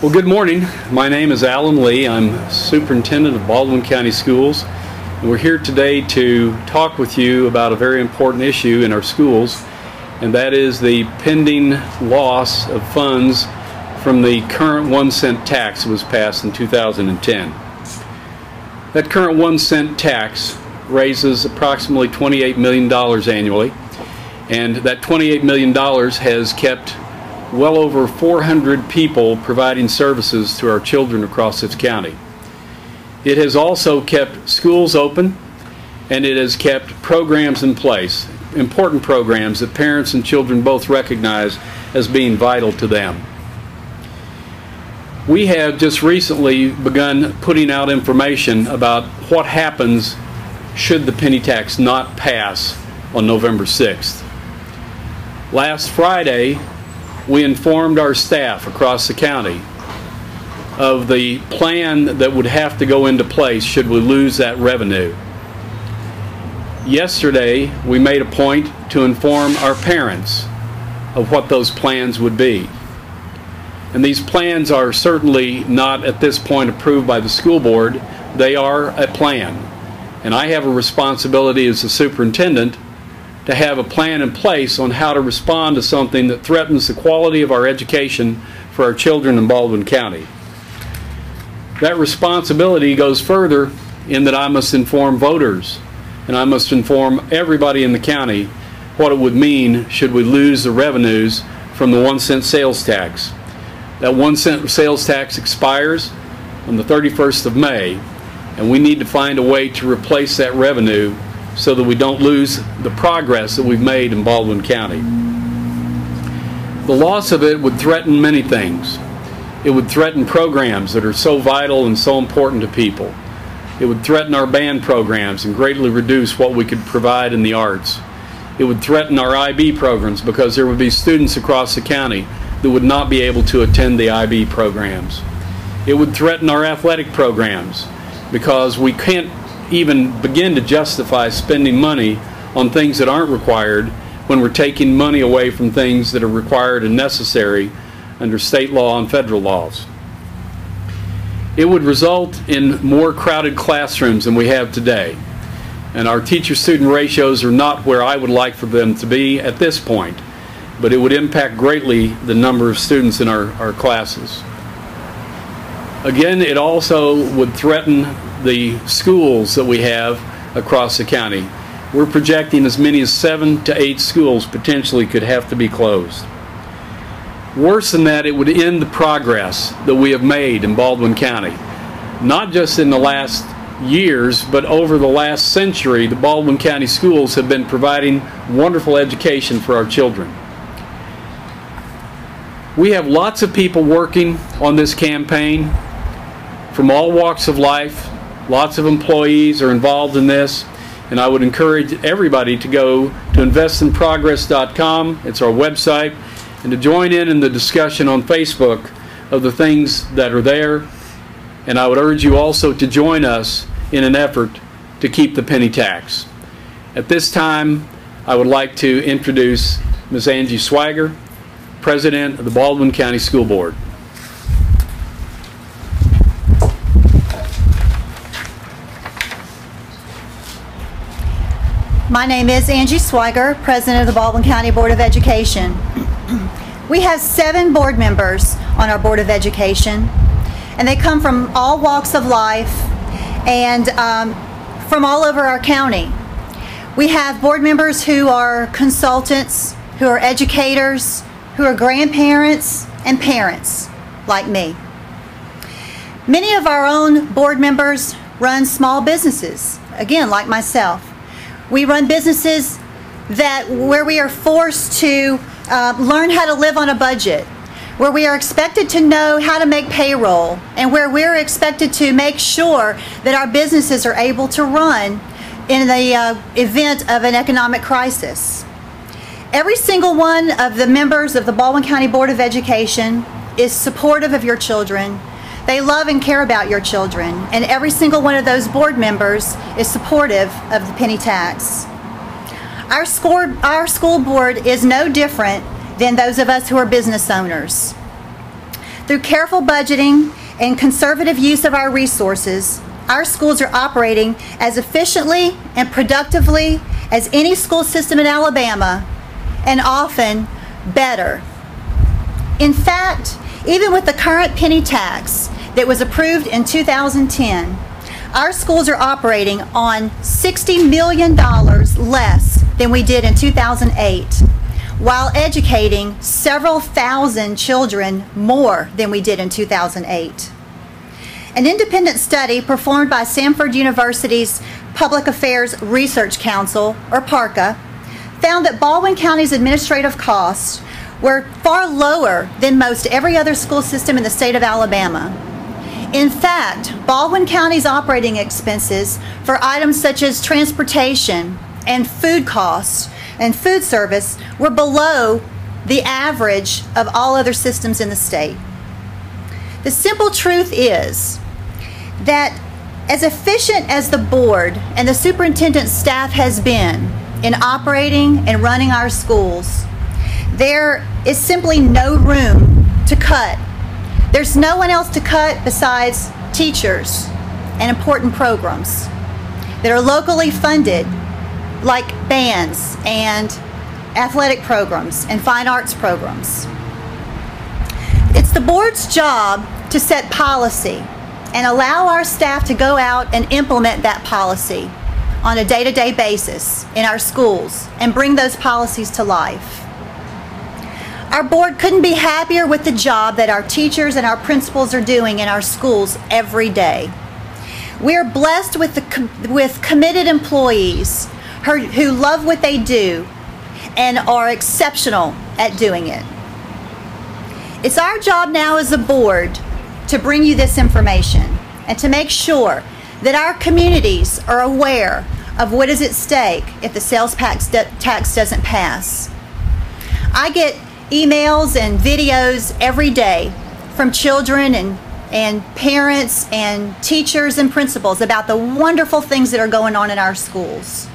Well, good morning. My name is Alan Lee. I'm Superintendent of Baldwin County Schools, and we're here today to talk with you about a very important issue in our schools, and that is the pending loss of funds from the current 1-cent tax that was passed in 2010. That current 1-cent tax raises approximately $28 million annually, and that $28 million has kept well over 400 people providing services to our children across this county. It has also kept schools open, and it has kept programs in place, important programs that parents and children both recognize as being vital to them. We have just recently begun putting out information about what happens should the penny tax not pass on November 6th. Last Friday, we informed our staff across the county of the plan that would have to go into place should we lose that revenue. Yesterday, we made a point to inform our parents of what those plans would be. And these plans are certainly not at this point approved by the school board. They are a plan. And I have a responsibility as the superintendent to have a plan in place on how to respond to something that threatens the quality of our education for our children in Baldwin County. That responsibility goes further in that I must inform voters, and I must inform everybody in the county what it would mean should we lose the revenues from the 1-cent sales tax. That 1-cent sales tax expires on the 31st of May, and we need to find a way to replace that revenue so that we don't lose the progress that we've made in Baldwin County. The loss of it would threaten many things. It would threaten programs that are so vital and so important to people. It would threaten our band programs and greatly reduce what we could provide in the arts. It would threaten our IB programs because there would be students across the county that would not be able to attend the IB programs. It would threaten our athletic programs because we can't even begin to justify spending money on things that aren't required when we're taking money away from things that are required and necessary under state law and federal laws. It would result in more crowded classrooms than we have today, and our teacher-student ratios are not where I would like for them to be at this point, but it would impact greatly the number of students in our classes. Again, it also would threaten the schools that we have across the county. We're projecting as many as 7 to 8 schools potentially could have to be closed. Worse than that, it would end the progress that we have made in Baldwin County. Not just in the last years, but over the last century, the Baldwin County schools have been providing wonderful education for our children. We have lots of people working on this campaign from all walks of life. Lots of employees are involved in this, and I would encourage everybody to go to investinprogress.com. It's our website, and to join in the discussion on Facebook of the things that are there. And I would urge you also to join us in an effort to keep the penny tax. At this time, I would like to introduce Ms. Angie Swiger, President of the Baldwin County School Board. My name is Angie Swiger, President of the Baldwin County Board of Education. We have 7 board members on our Board of Education, and they come from all walks of life and from all over our county. We have board members who are consultants, who are educators, who are grandparents and parents, like me. Many of our own board members run small businesses, again, like myself. We run businesses where we are forced to learn how to live on a budget, where we are expected to know how to make payroll, and where we're expected to make sure that our businesses are able to run in the event of an economic crisis. Every single one of the members of the Baldwin County Board of Education is supportive of your children. They love and care about your children, and every single one of those board members is supportive of the penny tax. Our school board is no different than those of us who are business owners. The Through careful budgeting and conservative use of our resources, our schools are operating as efficiently and productively as any school system in Alabama, and often better. In fact, even with the current penny tax that was approved in 2010, our schools are operating on $60 million less than we did in 2008, while educating several thousand children more than we did in 2008. An independent study performed by Samford University's Public Affairs Research Council, or PARCA, found that Baldwin County's administrative costs were far lower than most every other school system in the state of Alabama. In fact, Baldwin County's operating expenses for items such as transportation and food costs and food service were below the average of all other systems in the state. The simple truth is that as efficient as the board and the superintendent's staff has been in operating and running our schools, there is simply no room to cut. There's no one else to cut besides teachers and important programs that are locally funded, like bands and athletic programs and fine arts programs. It's the board's job to set policy and allow our staff to go out and implement that policy on a day-to-day basis in our schools and bring those policies to life. Our board couldn't be happier with the job that our teachers and our principals are doing in our schools every day. We are blessed with committed employees who love what they do and are exceptional at doing it. It's our job now as a board to bring you this information and to make sure that our communities are aware of what is at stake if the sales tax doesn't pass. I get emails and videos every day from children and parents and teachers and principals about the wonderful things that are going on in our schools.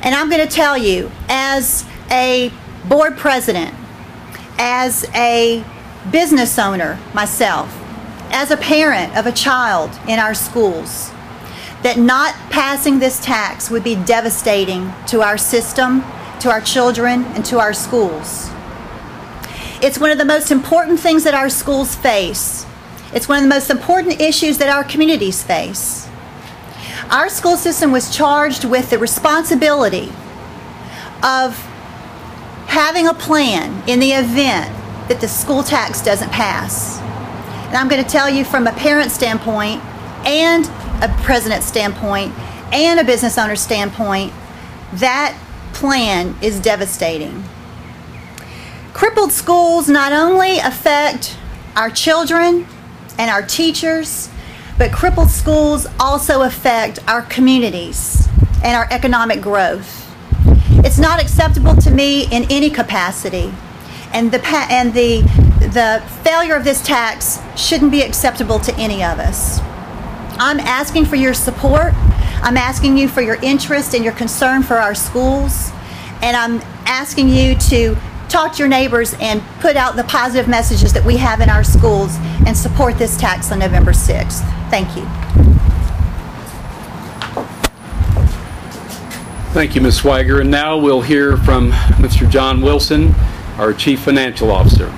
And I'm going to tell you, as a board president, as a business owner myself, as a parent of a child in our schools, that not passing this tax would be devastating to our system, to our children, and to our schools. It's one of the most important things that our schools face. It's one of the most important issues that our communities face. Our school system was charged with the responsibility of having a plan in the event that the school tax doesn't pass. And I'm going to tell you, from a parent standpoint and a president standpoint and a business owner standpoint, that plan is devastating. Crippled schools not only affect our children and our teachers, but crippled schools also affect our communities and our economic growth. It's not acceptable to me in any capacity, and the failure of this tax shouldn't be acceptable to any of us. I'm asking for your support. I'm asking you for your interest and your concern for our schools, and I'm asking you to talk to your neighbors and put out the positive messages that we have in our schools and support this tax on November 6th. Thank you. Thank you, Ms. Swiger. And now we'll hear from Mr. John Wilson, our Chief Financial Officer.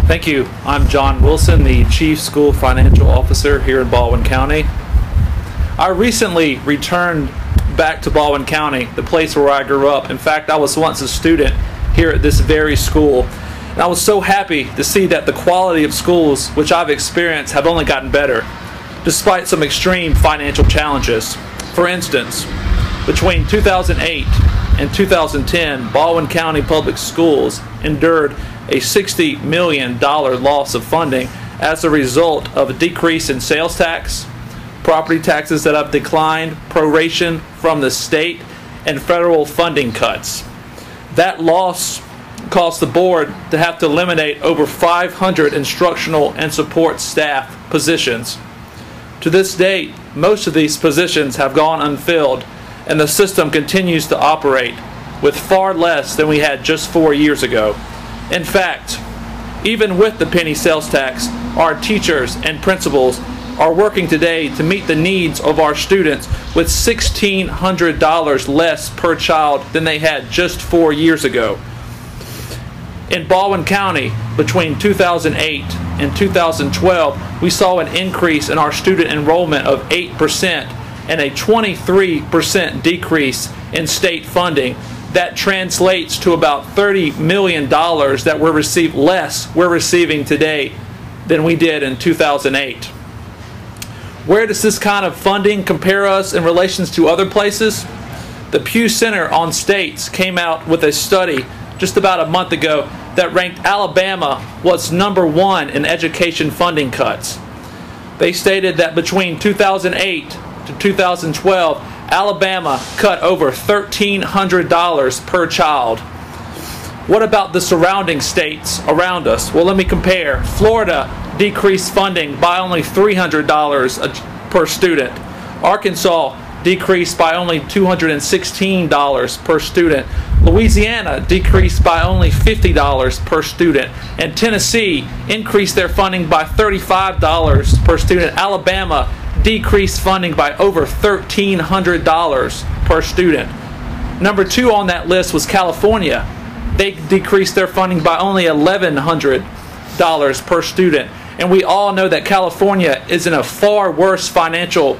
Thank you. I'm John Wilson, the Chief School Financial Officer here in Baldwin County. I recently returned back to Baldwin County, the place where I grew up. In fact, I was once a student here at this very school. And I was so happy to see that the quality of schools which I've experienced have only gotten better, despite some extreme financial challenges. For instance, between 2008 and 2010, Baldwin County Public Schools endured a $60 million loss of funding as a result of a decrease in sales tax, property taxes that have declined, proration from the state, and federal funding cuts. That loss caused the board to have to eliminate over 500 instructional and support staff positions. To this date, most of these positions have gone unfilled, and the system continues to operate with far less than we had just 4 years ago. In fact, even with the penny sales tax, our teachers and principals are working today to meet the needs of our students with $1,600 less per child than they had just 4 years ago. In Baldwin County, between 2008 and 2012, we saw an increase in our student enrollment of 8% and a 23% decrease in state funding. That translates to about $30 million that we're receiving today than we did in 2008. Where does this kind of funding compare us in relations to other places? The Pew Center on States came out with a study just about a month ago that ranked Alabama was #1 in education funding cuts. They stated that between 2008 to 2012, Alabama cut over $1,300 per child. What about the surrounding states around us? Well, let me compare. Florida decreased funding by only $300 per student. Arkansas decreased by only $216 per student. Louisiana decreased by only $50 per student. And Tennessee increased their funding by $35 per student. Alabama decreased funding by over $1,300 per student. Number 2 on that list was California. They decreased their funding by only $1,100 per student. And we all know that California is in a far worse financial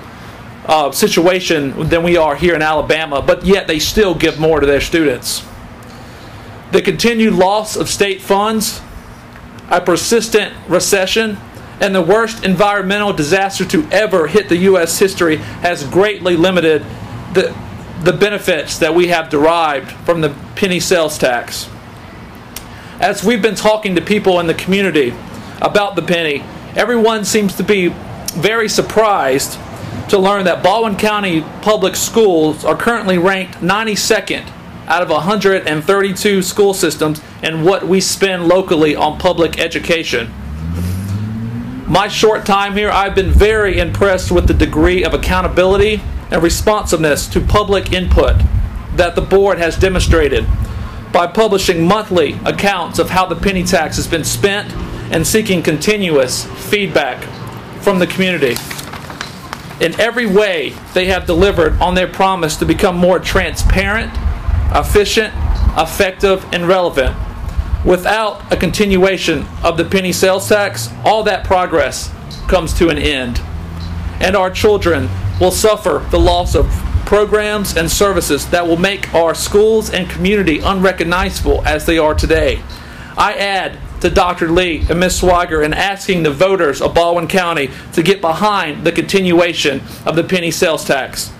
situation than we are here in Alabama, but yet they still give more to their students. The continued loss of state funds, a persistent recession, and the worst environmental disaster to ever hit the U.S. history has greatly limited the benefits that we have derived from the penny sales tax. As we've been talking to people in the community about the penny, everyone seems to be very surprised to learn that Baldwin County Public Schools are currently ranked 92nd out of 132 school systems in what we spend locally on public education. My short time here, I've been very impressed with the degree of accountability and responsiveness to public input that the board has demonstrated by publishing monthly accounts of how the penny tax has been spent and seeking continuous feedback from the community. In every way, they have delivered on their promise to become more transparent, efficient, effective, and relevant. Without a continuation of the penny sales tax, all that progress comes to an end. And our children will suffer the loss of programs and services that will make our schools and community unrecognizable as they are today. I add to Dr. Lee and Ms. Swiger in asking the voters of Baldwin County to get behind the continuation of the penny sales tax.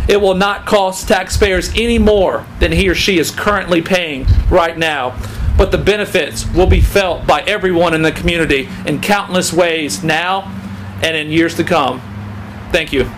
It will not cost taxpayers any more than he or she is currently paying right now, but the benefits will be felt by everyone in the community in countless ways now and in years to come. Thank you.